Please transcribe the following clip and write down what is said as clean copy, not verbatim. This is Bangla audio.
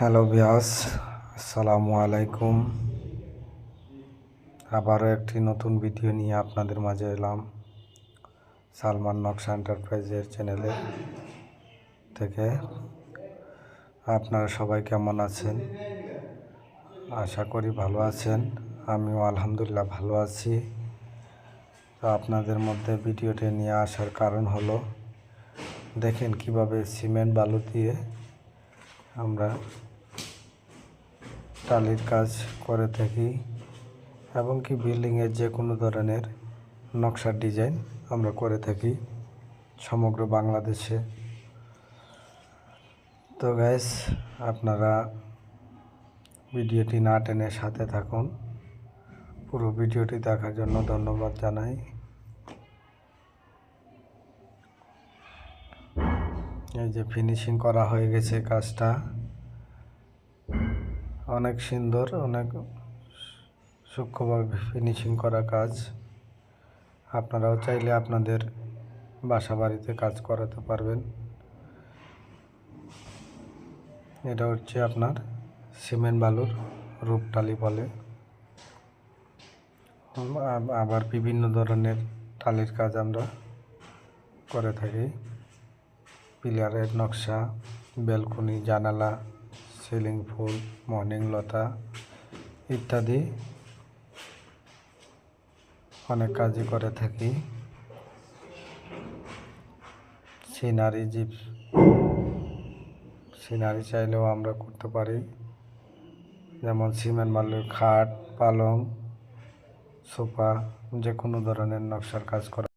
হ্যালো ভিউয়ার্স, আসসালামু আলাইকুম। আবারও একটি নতুন ভিডিও নিয়ে আপনাদের মাঝে এলাম সালমান নকশা এন্টারপ্রাইজের চ্যানেলে থেকে। আপনারা সবাই কেমন আছেন? আশা করি ভালো আছেন। আমিও আলহামদুলিল্লাহ ভালো আছি। তো আপনাদের মধ্যে ভিডিওটি নিয়ে আসার কারণ হলো, দেখেন কিভাবে সিমেন্ট বালু দিয়ে আমরা টালির কাজ করে থাকি এবং কি বিল্ডিংয়ের যে কোনো ধরনের নকশার ডিজাইন আমরা করে থাকি সমগ্র বাংলাদেশে। তো গাইস, আপনারা ভিডিওটি না টেনে সাথে থাকুন। পুরো ভিডিওটি দেখার জন্য ধন্যবাদ জানাই। এই যে ফিনিশিং করা হয়ে গেছে, কাজটা অনেক সুন্দর, অনেক সূক্ষ্মভাবে ফিনিশিং করা কাজ। আপনারাও চাইলে আপনাদের বাসা বাড়িতে কাজ করাতে পারবেন। এটা হচ্ছে আপনার সিমেন্ট বালুর রূপটালি বলে। আবার বিভিন্ন ধরনের টালির কাজ আমরা করে থাকি। পিলারের নকশা, ব্যালকনি, জানালা, সিলিং ফুল, মর্নিং লতা ইত্যাদি অনেক কাজই করে থাকি। সিনারি চাইলেও আমরা করতে পারি, যেমন সিমেন্ট বালুর খাট, পালং, সোফা, যে কোনো ধরনের নকশার কাজ করা।